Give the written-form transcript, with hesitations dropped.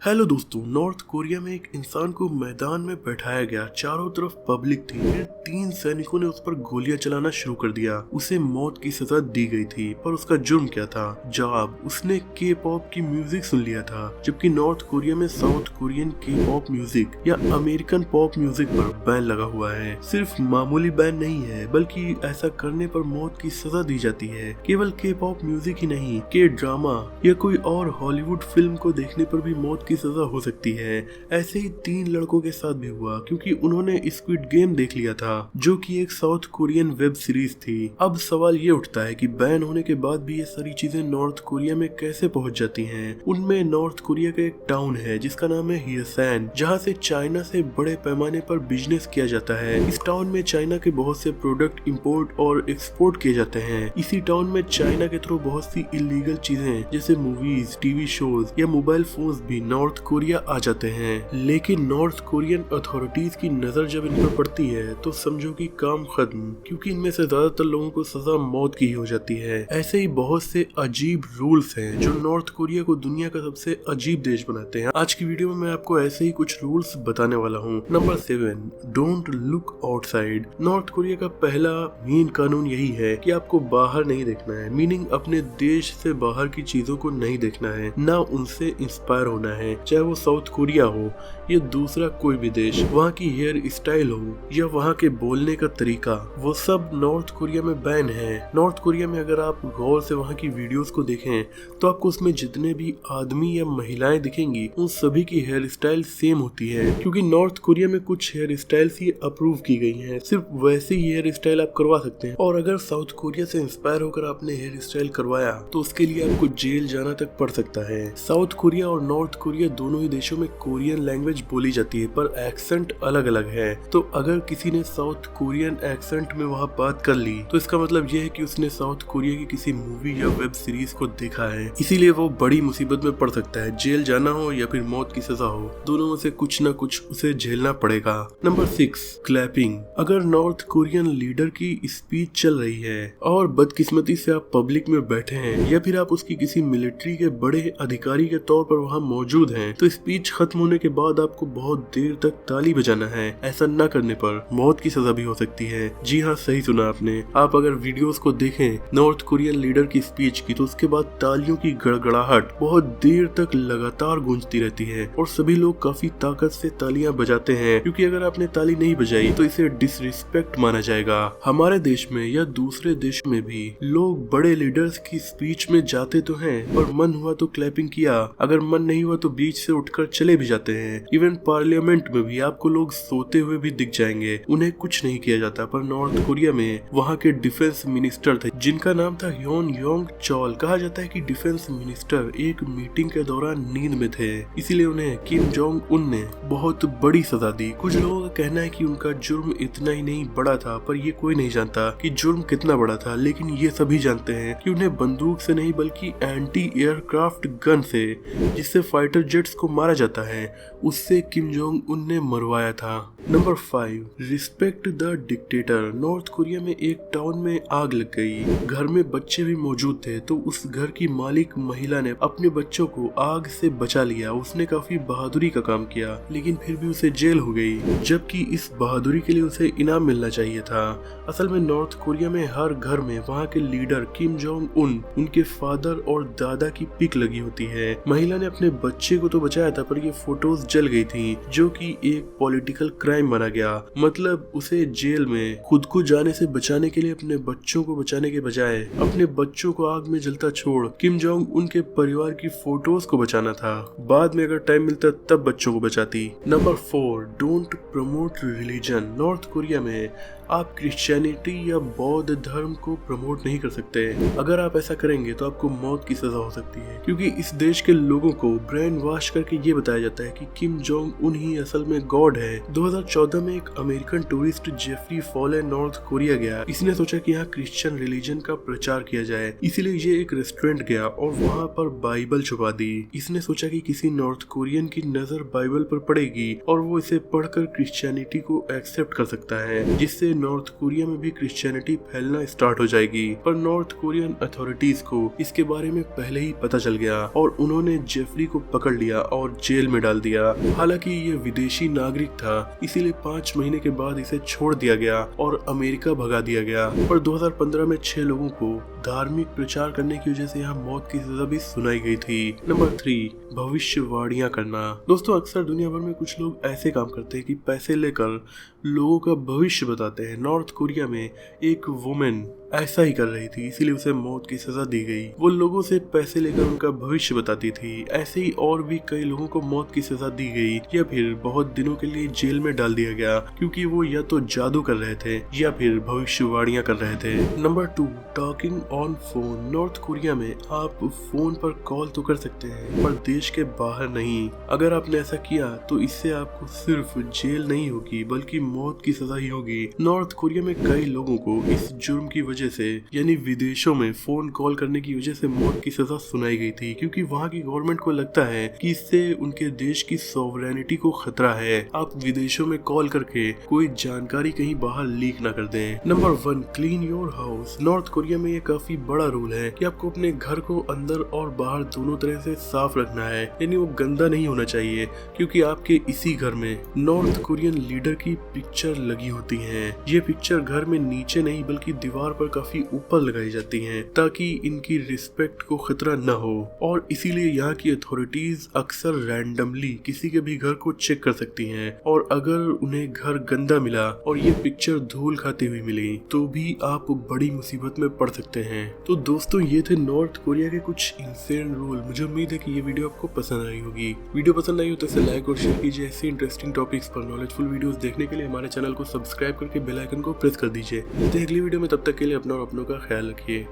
Hello दोस्तों, north Korea में एक इंसान को मैदान में बैठाया गया। चारों तरफ पब्लिक थी। फिर 3 सैनिकों ने उस पर गोलियां चलाना शुरू कर दिया। उसे मौत की सजा दी गई थी, पर उसका जुर्म क्या था? जवाब, उसने के पॉप की म्यूजिक सुन लिया था, जबकि नॉर्थ कोरिया में साउथ कोरियन के पॉप म्यूजिक या अमेरिकन पॉप म्यूजिक पर बैन लगा हुआ है। सिर्फ मामूली बैन नहीं है, बल्कि ऐसा करने पर मौत की सजा दी जाती है। केवल के पॉप म्यूजिक ही नहीं, के ड्रामा या कोई और हॉलीवुड फिल्म को देखने पर भी मौत की सजा हो सकती है। ऐसे ही 3 लड़कों के साथ भी हुआ, क्योंकि उन्होंने स्क्विड गेम देख लिया था, जो कि एक साउथ कोरियन वेब सीरीज थी। अब सवाल ये उठता है कि बैन होने के बाद भी ये सारी चीजें नॉर्थ कोरिया में कैसे पहुंच जाती हैं। उनमें नॉर्थ कोरिया का एक टाउन है जिसका नाम है हियसन, जहाँ से चाइना से बड़े पैमाने पर बिजनेस किया जाता है। इस टाउन में चाइना के बहुत से प्रोडक्ट इंपोर्ट और एक्सपोर्ट किए जाते हैं। इसी टाउन में चाइना के थ्रू बहुत सी इलीगल चीजें जैसे मूवीज, टीवी शोज या मोबाइल फोन्स भी नॉर्थ कोरिया आ जाते हैं। लेकिन नॉर्थ कोरियन अथॉरिटीज की नजर जब इन पर पड़ती है तो समझो कि काम खत्म, क्योंकि इनमें से ज्यादातर लोगों को सजा मौत की ही हो जाती है। ऐसे ही बहुत से अजीब रूल्स हैं जो नॉर्थ कोरिया को दुनिया का सबसे अजीब देश बनाते हैं। आज की वीडियो में मैं आपको ऐसे ही कुछ रूल्स बताने वाला हूँ। Number 7, don't look outside. North Korea का पहला मेन कानून यही है कि आपको बाहर नहीं देखना है, मीनिंग अपने देश से बाहर की चीजों को नहीं देखना है, ना उनसे इंस्पायर होना है। चाहे वो साउथ कोरिया हो या दूसरा कोई भी देश, वहाँ की हेयर स्टाइल हो या वहाँ के बोलने का तरीका, वो सब नॉर्थ कोरिया में बैन है। नॉर्थ कोरिया में अगर आप गौर से वहाँ की वीडियोस को देखें तो आपको उसमें जितने भी आदमी या महिलाएं दिखेंगी उन सभी की हेयर स्टाइल सेम होती है, क्योंकि नॉर्थ कोरिया में कुछ हेयर स्टाइल्स ही अप्रूव की गई हैं। सिर्फ वैसे ही हेयर स्टाइल आप करवा सकते हैं, और अगर साउथ कोरिया से इंस्पायर होकर आपने हेयर स्टाइल करवाया तो उसके लिए आपको जेल जाना तक पड़ सकता है। साउथ कोरिया और नॉर्थ कोरिया दोनों ही देशों में कोरियन लैंग्वेज बोली जाती है, पर एक्सेंट अलग अलग है। तो अगर किसी ने साउथ कोरियन एक्सेंट में वहाँ बात कर ली तो इसका मतलब यह है कि उसने साउथ कोरिया की किसी मूवी या वेब सीरीज को देखा है। इसीलिए वो बड़ी मुसीबत में पड़ सकता है, जेल जाना हो या फिर मौत की सजा हो, दोनों में से कुछ न कुछ उसे झेलना पड़ेगा। Number 6, clapping. अगर नॉर्थ कोरियन लीडर की स्पीच चल रही है और बदकिस्मती से आप पब्लिक में बैठे हैं या फिर आप उसकी किसी मिलिट्री के बड़े अधिकारी के तौर पर वहाँ मौजूद हैं, तो स्पीच खत्म होने के बाद आपको बहुत देर तक ताली बजाना है। ऐसा न करने पर मौत की सजा भी हो सकती है। जी हाँ, सही सुना आपने। आप अगर वीडियोस को देखें नॉर्थ कोरियन लीडर की स्पीच की, तो उसके बाद तालियों की गड़गड़ाहट बहुत देर तक लगातार गूंजती रहती है और सभी लोग काफी ताकत से तालियां बजाते हैं, क्योंकि अगर आपने ताली नहीं बजाई तो इसे डिसरिस्पेक्ट माना जाएगा। हमारे देश में या दूसरे देश में भी लोग बड़े लीडर्स की स्पीच में जाते तो हैं, पर मन हुआ तो क्लैपिंग किया, अगर मन नहीं हुआ तो बीच से उठकर चले भी जाते हैं। इवन पार्लियामेंट में भी आपको लोग सोते हुए भी दिख जाएंगे, उन्हें कुछ नहीं किया जाता। पर नॉर्थ कोरिया में वहाँ के डिफेंस मिनिस्टर थे जिनका नाम था ह्योन योंग चोल। कहा जाता है कि डिफेंस मिनिस्टर एक मीटिंग के दौरान नींद में थे, इसीलिए उन्हें किम जोंग उन ने बहुत बड़ी सजा दी। कुछ लोगों का कहना है कि उनका जुर्म इतना ही नहीं बड़ा था, पर ये कोई नहीं जानता कि जुर्म कितना बड़ा था। लेकिन ये सभी जानते हैं कि उन्हें बंदूक से नहीं बल्कि एंटी एयरक्राफ्ट गन से, जिससे फाइटर जेट्स को मारा जाता है, उससे किम जोंग उन ने मरवाया था। Number 5, respect the dictator. North Korea में एक टाउन में आग लग गई। घर में बच्चे भी मौजूद थे, तो उस घर की मालिक महिला ने अपने बच्चों को आग से बचा लिया। उसने काफी बहादुरी का काम किया, लेकिन फिर भी उसे जेल हो गई, जबकि इस बहादुरी के लिए उसे इनाम मिलना चाहिए था। असल में नॉर्थ कोरिया में हर घर में वहाँ के लीडर किम जोंग उन, उनके फादर और दादा की पिक लगी होती है। महिला ने अपने बच्चे को तो बचाया था, पर ये फोटोज जल गई थी, जो कि एक पॉलिटिकल क्राइम माना गया। मतलब उसे जेल में खुद को जाने से बचाने के लिए अपने बच्चों को बचाने के बजाय अपने बच्चों को आग में जलता छोड़ किम जोंग उनके परिवार की फोटोज को बचाना था। बाद में अगर टाइम मिलता तब बच्चों को बचाती। Number 4, don't promote religion. North Korea में आप क्रिश्चियनिटी या बौद्ध धर्म को प्रमोट नहीं कर सकते। अगर आप ऐसा करेंगे तो आपको मौत की सजा हो सकती है, क्योंकि इस देश के लोगों को ब्रेन वॉश करके ये बताया जाता है कि किम जोंग उन ही असल में गॉड है। 2014 में एक American tourist Jeffrey Fowle North Korea गया। इसने सोचा कि यहाँ क्रिश्चियन रिलीजन का प्रचार किया जाए, इसीलिए ये एक रेस्टोरेंट गया और वहाँ पर बाइबल छुपा दी। इसने सोचा कि किसी नॉर्थ कोरियन की नजर बाइबल पर पड़ेगी और वो इसे पढ़कर क्रिश्चियनिटी को एक्सेप्ट कर सकता है, जिससे नॉर्थ कोरिया में भी क्रिश्चियनिटी फैलना स्टार्ट हो जाएगी। पर नॉर्थ कोरियन अथॉरिटीज को इसके बारे में पहले ही पता चल गया और उन्होंने जेफरी को पकड़ लिया और जेल में डाल दिया। हालांकि ये विदेशी नागरिक था, इसीलिए 5 महीने के बाद इसे छोड़ दिया गया और अमेरिका भगा दिया गया। पर 2015 में 6 लोगों को धार्मिक प्रचार करने की वजह से यहाँ मौत की सजा भी सुनाई गई थी। नंबर 3, भविष्यवाणियां करना। दोस्तों, अक्सर दुनिया भर में कुछ लोग ऐसे काम करते हैं कि पैसे लेकर लोगों का भविष्य बताते हैं। नॉर्थ कोरिया में एक वुमेन ऐसा ही कर रही थी, इसीलिए उसे मौत की सजा दी गई। वो लोगों से पैसे लेकर उनका भविष्य बताती थी। ऐसे ही और भी कई लोगों को मौत की सजा दी गई या फिर बहुत दिनों के लिए जेल में डाल दिया गया, क्योंकि वो या तो जादू कर रहे थे या फिर भविष्यवाणियां कर रहे थे। Number 2, talking on phone. North Korea में आप फोन पर कॉल तो कर सकते हैं, पर देश के बाहर नहीं। अगर आपने ऐसा किया तो इससे आपको सिर्फ जेल नहीं होगी बल्कि मौत की सजा ही होगी। नॉर्थ कोरिया में कई लोगों को इस जुर्म की वजह से, यानी विदेशों में फोन कॉल करने की वजह से मौत की सजा सुनाई गई थी, क्योंकि वहाँ की गवर्नमेंट को लगता है कि इससे उनके देश की सॉवरेनिटी को खतरा है। आप विदेशों में कॉल करके कोई जानकारी कहीं बाहर लीक ना कर दें। Number 1, clean your house. North Korea में ये काफी बड़ा रूल है कि आपको अपने घर को अंदर और बाहर दोनों तरह से साफ रखना है, यानी वो गंदा नहीं होना चाहिए, क्योंकि आपके इसी घर में नॉर्थ कोरियन लीडर की पिक्चर लगी होती है। ये पिक्चर घर में नीचे नहीं बल्कि दीवार पर काफी ऊपर लगाई जाती हैं, ताकि इनकी रिस्पेक्ट को खतरा न हो। और इसीलिए यहाँ की अथॉरिटीज अक्सर रैंडमली किसी के भी घर को चेक कर सकती हैं, और अगर उन्हें घर गंदा मिला और ये पिक्चर धूल खाती हुई मिली तो भी आप बड़ी मुसीबत में पड़ सकते हैं। तो दोस्तों, ये थे नॉर्थ कोरिया के कुछ इंसेन रूल। मुझे उम्मीद है कि ये वीडियो आपको पसंद आई होगी। वीडियो पसंद आई हो तो इसे लाइक और शेयर कीजिए। ऐसे इंटरेस्टिंग टॉपिक्स पर नॉलेजफुल वीडियोस देखने के लिए हमारे चैनल को सब्सक्राइब करके बेल आइकन को प्रेस कर दीजिए। मिलते हैं अगली वीडियो में, तब तक के लिए अपना और अपनों का ख्याल रखिए।